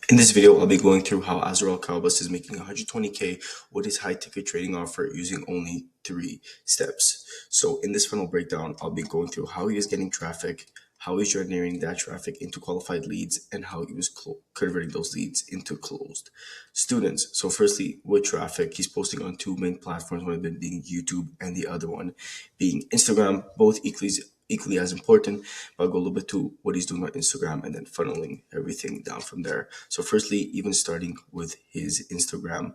In this video, I'll be going through how Azarel Cobos is making 120K with his high ticket trading offer using only 3 steps. So in this funnel breakdown, I'll be going through how he is getting traffic, how he's generating that traffic into qualified leads, and how he was converting those leads into closed students. So firstly, with traffic, he's posting on 2 main platforms, one of them being YouTube and the other one being Instagram, both equally as important, but I'll go a little bit to what he's doing on Instagram and then funneling everything down from there. So firstly, even starting with his Instagram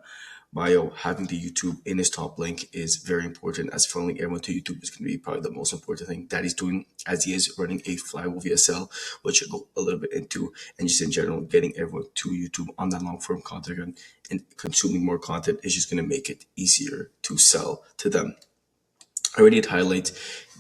bio, having the YouTube in his top link is very important, as funneling everyone to YouTube is going to be probably the most important thing that he's doing, as he is running a flywheel VSL, which I'll go a little bit into, and just in general, getting everyone to YouTube on that long form content and consuming more content is just going to make it easier to sell to them. I already had highlights.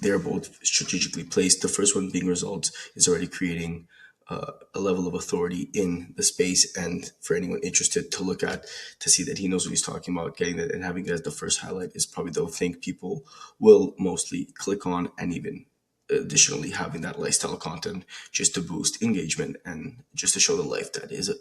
They're both strategically placed. The first one being results is already creating a level of authority in the space, and for anyone interested to look at to see that he knows what he's talking about, getting that and having it as the first highlight is probably the thing people will mostly click on, and even additionally having that lifestyle content just to boost engagement and just to show the life that is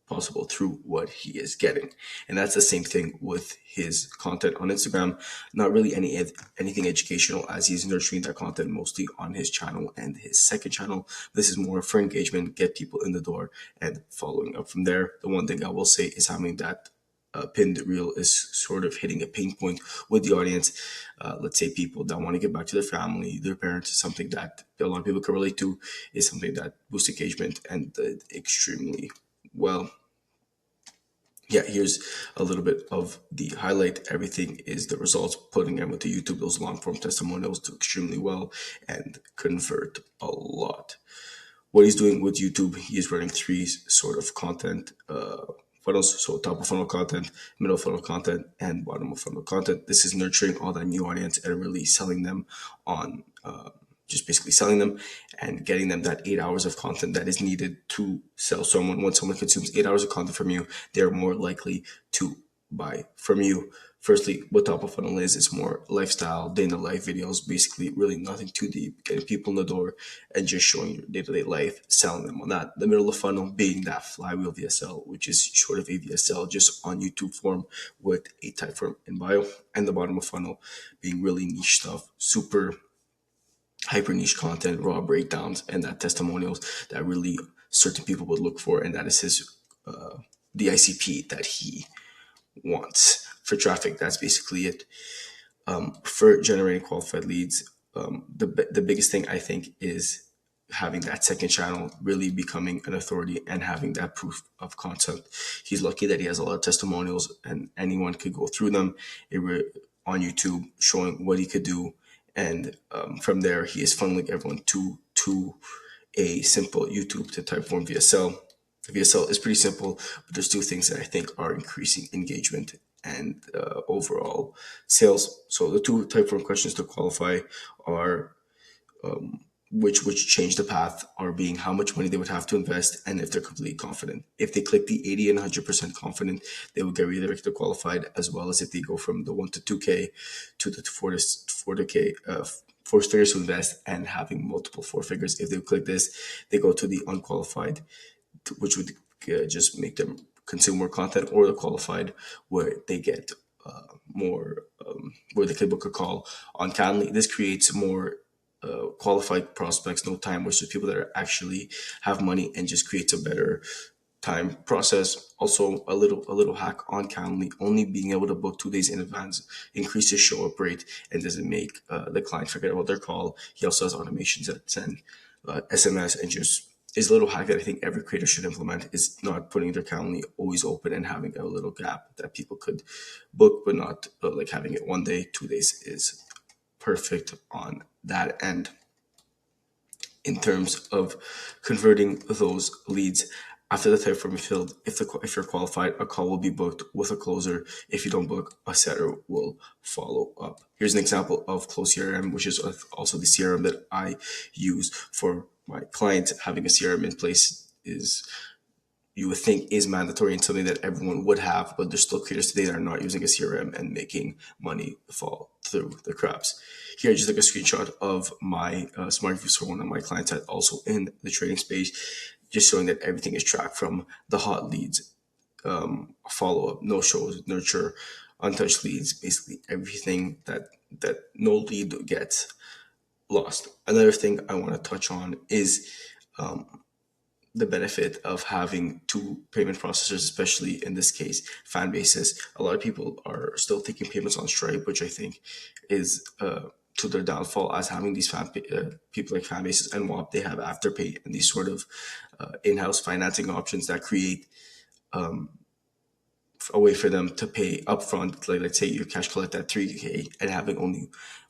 possible through what he is getting. And that's the same thing with his content on Instagram. Not really anything educational, as he's nurturing that content mostly on his channel and his second channel. This is more for engagement, get people in the door and following up from there. The one thing I will say is having that pinned reel is sort of hitting a pain point with the audience. Let's say people that want to get back to their family, their parents, something that a lot of people can relate to, is something that boosts engagement and extremely well. Yeah, here's a little bit of the highlight. Everything is the results, putting them into YouTube, those long form testimonials do extremely well and convert a lot. What he's doing with YouTube, he is running 3 sort of content funnels. So top of funnel content, middle of funnel content, and bottom of funnel content. This is nurturing all that new audience and really selling them on just basically selling them and getting them that 8 hours of content that is needed to sell someone. When someone consumes 8 hours of content from you, they're more likely to buy from you. Firstly, what top of funnel is, it's more lifestyle, day in the life videos, basically really nothing too deep, getting people in the door and just showing your day-to-day life, selling them on that. The middle of the funnel being that flywheel VSL, which is sort of a VSL just on YouTube form with a type form in bio. And the bottom of funnel being really niche stuff, super hyper niche content, raw breakdowns, and that testimonials that really certain people would look for, and that is his the ICP that he wants for traffic. That's basically it. For generating qualified leads, the biggest thing I think is having that second channel, really becoming an authority and having that proof of concept. He's lucky that he has a lot of testimonials and anyone could go through them on YouTube, showing what he could do. And from there, he is funneling everyone to a simple YouTube to type form VSL. VSL is pretty simple, but there's 2 things that I think are increasing engagement and overall sales. So the 2 type form questions to qualify are which change the path, are being how much money they would have to invest and if they're completely confident. If they click the 80 and 100% confident, they will get redirected to qualified, as well as if they go from the 1 to 2K to the 4 to K, 4 figures to invest and having multiple 4 figures. If they click this, they go to the unqualified, which would just make them consume more content, or the qualified, where they get more, where they can book a call on Calendly. This creates more qualified prospects, no time wasters, people that are actually have money, and just creates a better time process. Also, a little hack on Calendly: only being able to book 2 days in advance increases show up rate and doesn't make the client forget about their call. He also has automations that send SMS, and just is a little hack that I think every creator should implement, is not putting their Calendly always open and having a little gap that people could book, but not like having it 1 day, 2 days is perfect on that end. In terms of converting those leads, after the type form is filled, if you're qualified, a call will be booked with a closer. If you don't book, a setter will follow up. Here's an example of Close CRM, which is also the CRM that I use for my clients. Having a CRM in place is, you would think, is mandatory and something that everyone would have, but there's still creators today that are not using a CRM and making money fall through the cracks. Here, I just took a screenshot of my smart reviews for one of my clients that also in the trading space. just showing that everything is tracked from the hot leads, follow up, no shows, nurture, untouched leads, basically everything that no lead gets lost. Another thing I want to touch on is the benefit of having two payment processors, especially in this case, fan bases. A lot of people are still taking payments on Stripe, which I think is to their downfall, as having these people like fan bases and WAP, they have Afterpay and these sort of in-house financing options that create a way for them to pay upfront. Like, let's say you cash collect at 3K and having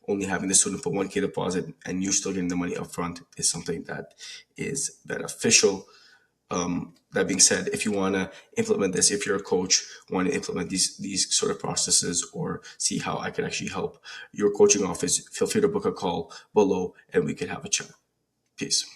only having the student put 1K deposit and you still getting the money upfront is something that is beneficial. That being said, if you want to implement this, if you're a coach, want to implement these sort of processes or see how I can actually help your coaching office, feel free to book a call below and we can have a chat. Peace.